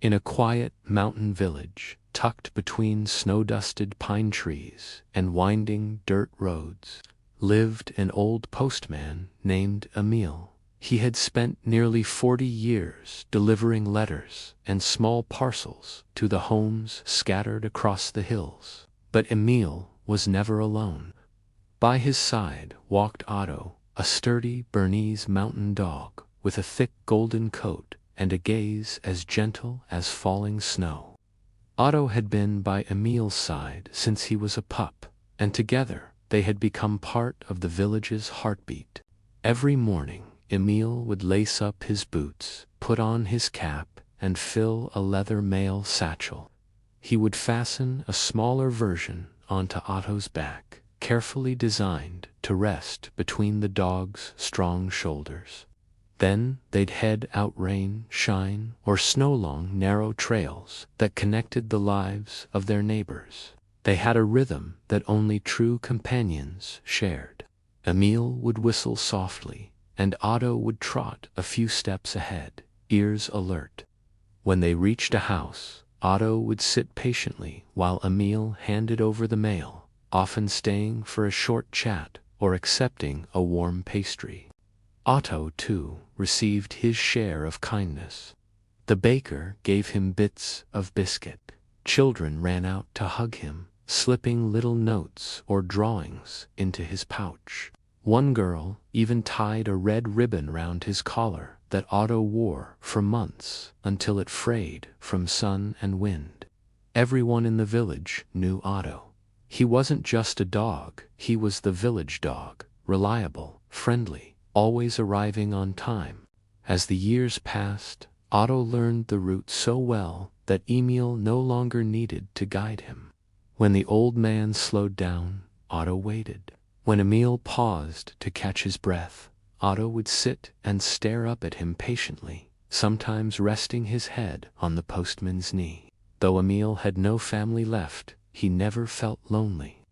In a quiet mountain village, tucked between snow-dusted pine trees and winding dirt roads, lived an old postman named Emile. He had spent nearly 40 years delivering letters and small parcels to the homes scattered across the hills. But Emile was never alone. By his side walked Otto, a sturdy Bernese mountain dog with a thick golden coat and a gaze as gentle as falling snow. Otto had been by Emile's side since he was a pup, and together they had become part of the village's heartbeat. Every morning, Emile would lace up his boots, put on his cap, and fill a leather mail satchel. He would fasten a smaller version onto Otto's back, carefully designed to rest between the dog's strong shoulders. Then they'd head out rain, shine, or snow along narrow trails that connected the lives of their neighbors. They had a rhythm that only true companions shared. Emile would whistle softly, and Otto would trot a few steps ahead, ears alert. When they reached a house, Otto would sit patiently while Emile handed over the mail, often staying for a short chat or accepting a warm pastry. Otto, too, received his share of kindness. The baker gave him bits of biscuit. Children ran out to hug him, slipping little notes or drawings into his pouch. One girl even tied a red ribbon round his collar that Otto wore for months until it frayed from sun and wind. Everyone in the village knew Otto. He wasn't just a dog, he was the village dog, reliable, friendly, always arriving on time. As the years passed, Otto learned the route so well that Emile no longer needed to guide him. When the old man slowed down, Otto waited. When Emile paused to catch his breath, Otto would sit and stare up at him patiently, sometimes resting his head on the postman's knee. Though Emile had no family left, he never felt lonely.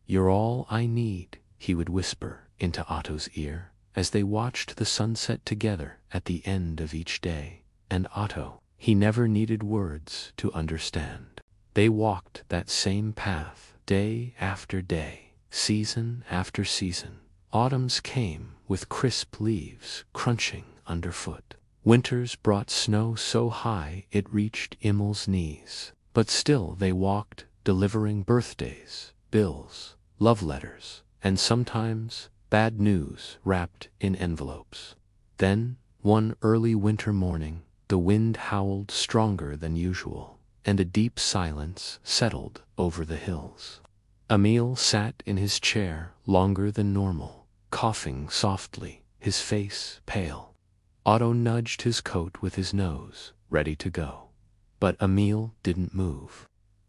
"You're all I need," he would whisper into Otto's ear, as they watched the sunset together at the end of each day. And Otto, he never needed words to understand. They walked that same path, day after day, season after season. Autumns came with crisp leaves crunching underfoot. Winters brought snow so high it reached Emile's knees. But still they walked, delivering birthdays, bills, love letters, and sometimes bad news wrapped in envelopes. Then, one early winter morning, the wind howled stronger than usual, and a deep silence settled over the hills. Emile sat in his chair longer than normal, coughing softly, his face pale. Otto nudged his coat with his nose, ready to go. But Emile didn't move.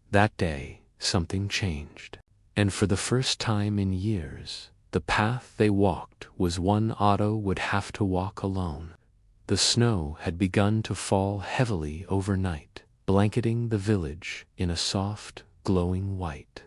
That day, something changed. And for the first time in years, the path they walked was one Otto would have to walk alone. The snow had begun to fall heavily overnight, blanketing the village in a soft, glowing white.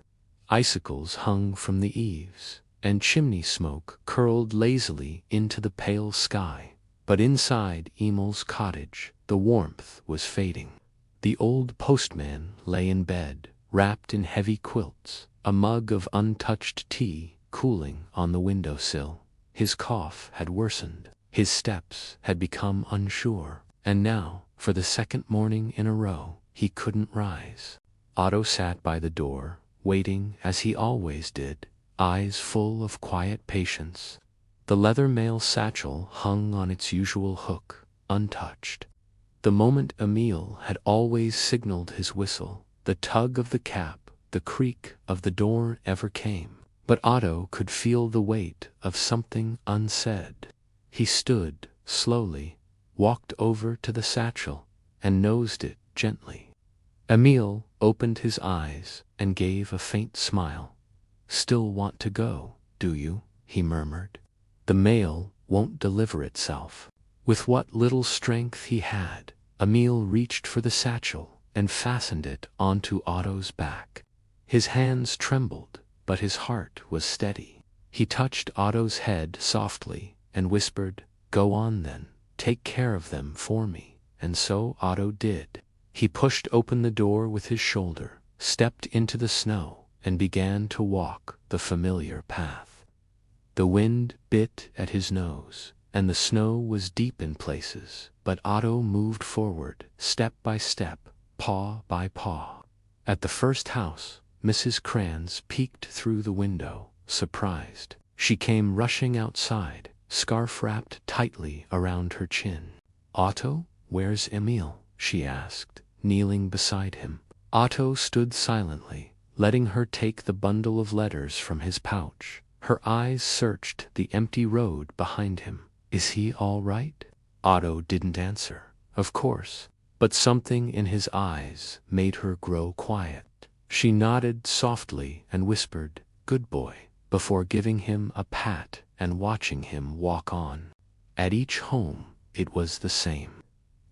Icicles hung from the eaves, and chimney smoke curled lazily into the pale sky. But inside Emile's cottage, the warmth was fading. The old postman lay in bed, wrapped in heavy quilts, a mug of untouched tea cooling on the windowsill. His cough had worsened, his steps had become unsure, and now, for the second morning in a row, he couldn't rise. Otto sat by the door, waiting as he always did, eyes full of quiet patience. The leather mail satchel hung on its usual hook, untouched. The moment Emile had always signaled his whistle, the tug of the cap, the creak of the door ever came. But Otto could feel the weight of something unsaid. He stood slowly, walked over to the satchel, and nosed it gently. Emile opened his eyes and gave a faint smile. "Still want to go, do you?" he murmured. "The mail won't deliver itself." With what little strength he had, Emile reached for the satchel and fastened it onto Otto's back. His hands trembled, but his heart was steady. He touched Otto's head softly and whispered, "Go on then, take care of them for me." And so Otto did. He pushed open the door with his shoulder, stepped into the snow, and began to walk the familiar path. The wind bit at his nose, and the snow was deep in places, but Otto moved forward, step by step, paw by paw. At the first house, Mrs. Kranz peeked through the window, surprised. She came rushing outside, scarf wrapped tightly around her chin. "Otto, where's Emil?" she asked, kneeling beside him. Otto stood silently, letting her take the bundle of letters from his pouch. Her eyes searched the empty road behind him. "Is he all right?" Otto didn't answer, of course, but something in his eyes made her grow quiet. She nodded softly and whispered, "Good boy," before giving him a pat and watching him walk on. At each home, it was the same.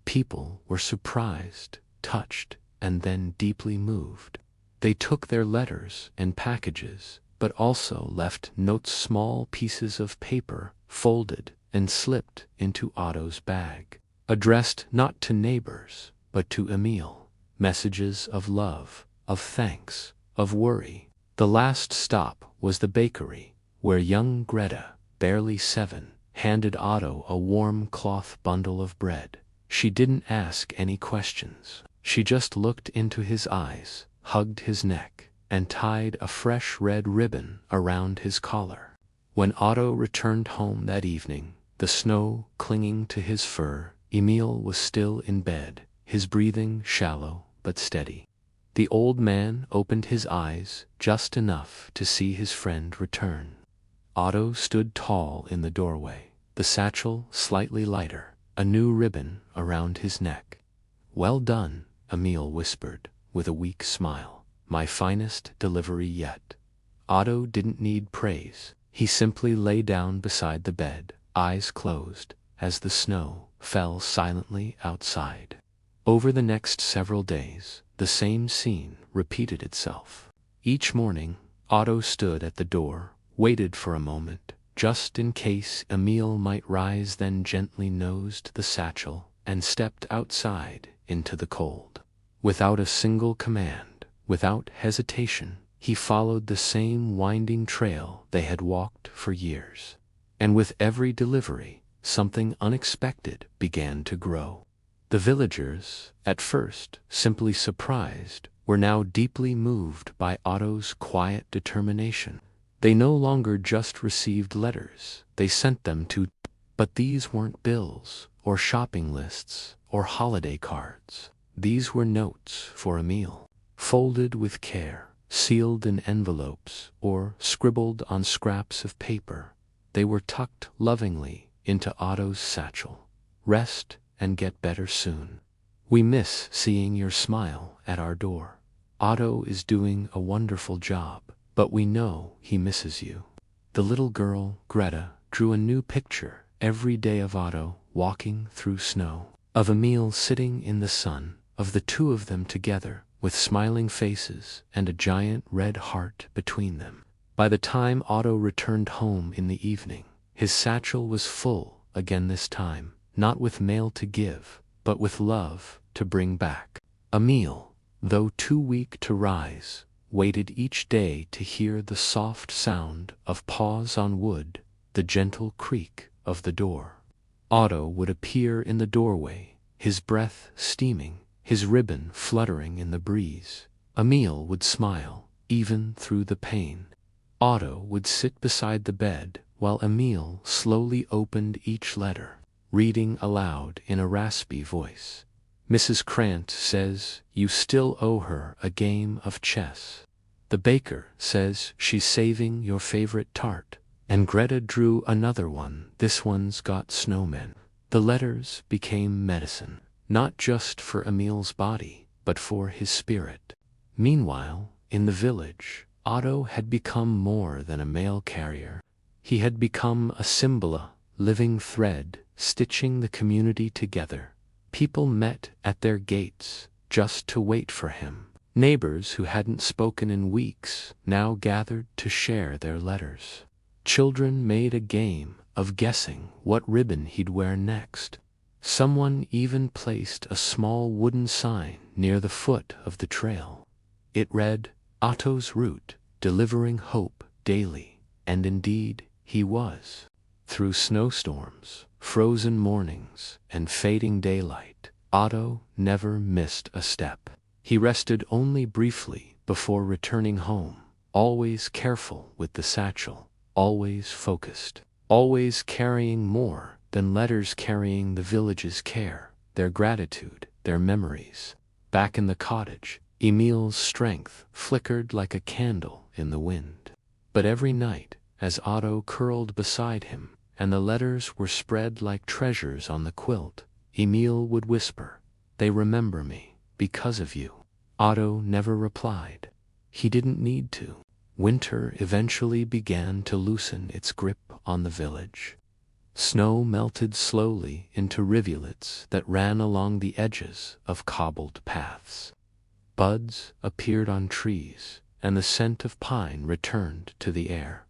People were surprised, touched, and then deeply moved. They took their letters and packages, but also left notes, small pieces of paper, folded and slipped into Otto's bag, addressed not to neighbors, but to Emil. Messages of love, of thanks, of worry. The last stop was the bakery, where young Greta, barely 7, handed Otto a warm cloth bundle of bread. She didn't ask any questions. She just looked into his eyes, hugged his neck, and tied a fresh red ribbon around his collar. When Otto returned home that evening, the snow clinging to his fur, Emil was still in bed, his breathing shallow but steady. The old man opened his eyes just enough to see his friend return. Otto stood tall in the doorway, the satchel slightly lighter, a new ribbon around his neck. "Well done," Emil whispered, with a weak smile. "My finest delivery yet." Otto didn't need praise. He simply lay down beside the bed, eyes closed, as the snow fell silently outside. Over the next several days, the same scene repeated itself. Each morning, Otto stood at the door, waited for a moment, just in case Emil might rise, then gently nosed the satchel and stepped outside into the cold. Without a single command, without hesitation, he followed the same winding trail they had walked for years. And with every delivery, something unexpected began to grow. The villagers, at first simply surprised, were now deeply moved by Otto's quiet determination. They no longer just received letters, they sent them too. But these weren't bills, or shopping lists, or holiday cards. These were notes for Emil, folded with care, sealed in envelopes, or scribbled on scraps of paper. They were tucked lovingly into Otto's satchel. "Rest and get better soon. We miss seeing your smile at our door. Otto is doing a wonderful job, but we know he misses you." The little girl, Greta, drew a new picture every day of Otto walking through snow, of Emil sitting in the sun, of the two of them together, with smiling faces and a giant red heart between them. By the time Otto returned home in the evening, his satchel was full again, this time, not with mail to give, but with love to bring back. Emil, though too weak to rise, waited each day to hear the soft sound of paws on wood, the gentle creak of the door. Otto would appear in the doorway, his breath steaming, his ribbon fluttering in the breeze. Emil would smile, even through the pain. Otto would sit beside the bed while Emil slowly opened each letter, reading aloud in a raspy voice. "Mrs. Krantz says you still owe her a game of chess. The baker says she's saving your favorite tart." And Greta drew another one. "This one's got snowmen." The letters became medicine, not just for Emil's body, but for his spirit. Meanwhile, in the village, Otto had become more than a mail carrier. He had become a symbol, a living thread, stitching the community together. People met at their gates just to wait for him. Neighbors who hadn't spoken in weeks now gathered to share their letters. Children made a game of guessing what ribbon he'd wear next. Someone even placed a small wooden sign near the foot of the trail. It read, "Otto's route, delivering hope daily," and indeed he was. Through snowstorms, frozen mornings, and fading daylight, Otto never missed a step. He rested only briefly before returning home, always careful with the satchel, always focused, always carrying more than letters, carrying the village's care, their gratitude, their memories. Back in the cottage, Emil's strength flickered like a candle in the wind. But every night, as Otto curled beside him, and the letters were spread like treasures on the quilt, Emil would whisper, "They remember me, because of you." Otto never replied. He didn't need to. Winter eventually began to loosen its grip on the village. Snow melted slowly into rivulets that ran along the edges of cobbled paths. Buds appeared on trees, and the scent of pine returned to the air.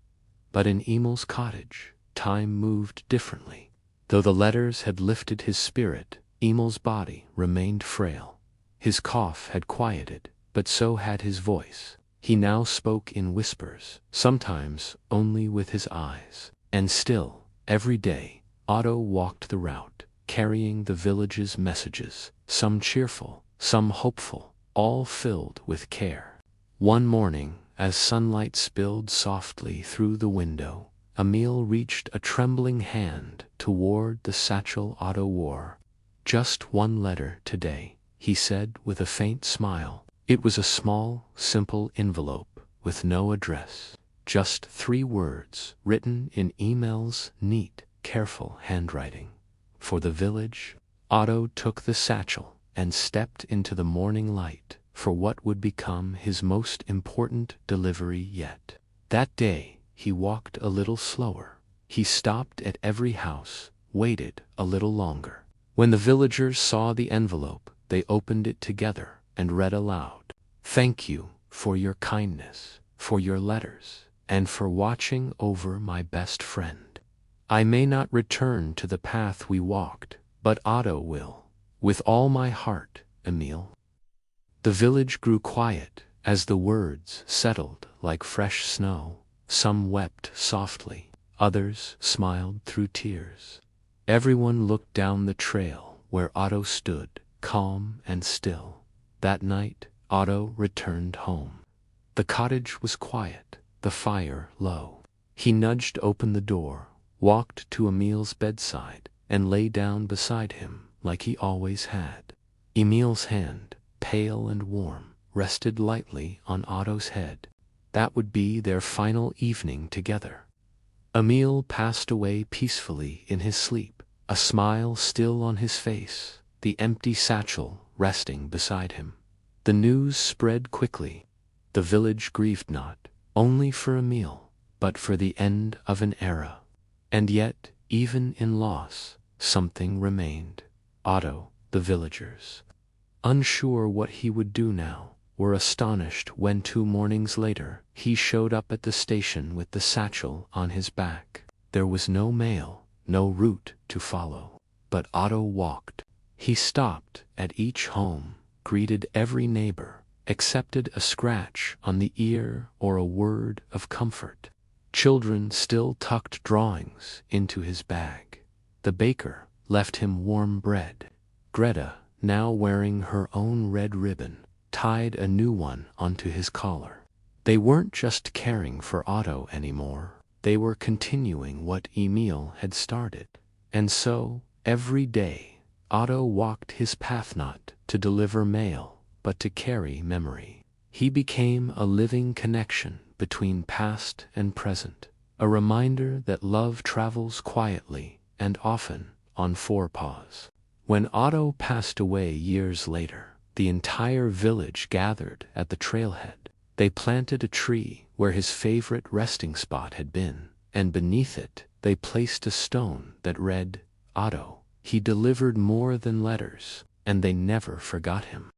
But in Emil's cottage, time moved differently. Though the letters had lifted his spirit, Emil's body remained frail. His cough had quieted, but so had his voice. He now spoke in whispers, sometimes only with his eyes. And still, every day, Otto walked the route, carrying the village's messages, some cheerful, some hopeful, all filled with care. One morning, as sunlight spilled softly through the window, Emil reached a trembling hand toward the satchel Otto wore. "Just one letter today," he said with a faint smile. It was a small, simple envelope with no address, just 3 words written in Emil's neat, careful handwriting. For the village. Otto took the satchel and stepped into the morning light for what would become his most important delivery yet. That day, he walked a little slower. He stopped at every house, waited a little longer. When the villagers saw the envelope, they opened it together and read aloud, "Thank you for your kindness, for your letters, and for watching over my best friend. I may not return to the path we walked, but Otto will. With all my heart, Emil." The village grew quiet as the words settled like fresh snow. Some wept softly, others smiled through tears. Everyone looked down the trail where Otto stood, calm and still. That night, Otto returned home. The cottage was quiet, the fire low. He nudged open the door, walked to Emil's bedside, and lay down beside him like he always had. Emil's hand, pale and warm, rested lightly on Otto's head. That would be their final evening together. Emil passed away peacefully in his sleep, a smile still on his face, the empty satchel resting beside him. The news spread quickly. The village grieved not only for Emil, but for the end of an era. And yet, even in loss, something remained. Otto, the villagers, unsure what he would do now, were astonished when 2 mornings later he showed up at the station with the satchel on his back. There was no mail, no route to follow. But Otto walked. He stopped at each home, greeted every neighbor, accepted a scratch on the ear or a word of comfort. Children still tucked drawings into his bag. The baker left him warm bread. Greta, now wearing her own red ribbon, tied a new one onto his collar. They weren't just caring for Otto anymore. They were continuing what Emil had started. And so, every day, Otto walked his path not to deliver mail, but to carry memory. He became a living connection between past and present, a reminder that love travels quietly and often on 4 paws. When Otto passed away years later, the entire village gathered at the trailhead. They planted a tree where his favorite resting spot had been, and beneath it they placed a stone that read, "Otto, he delivered more than letters," and they never forgot him.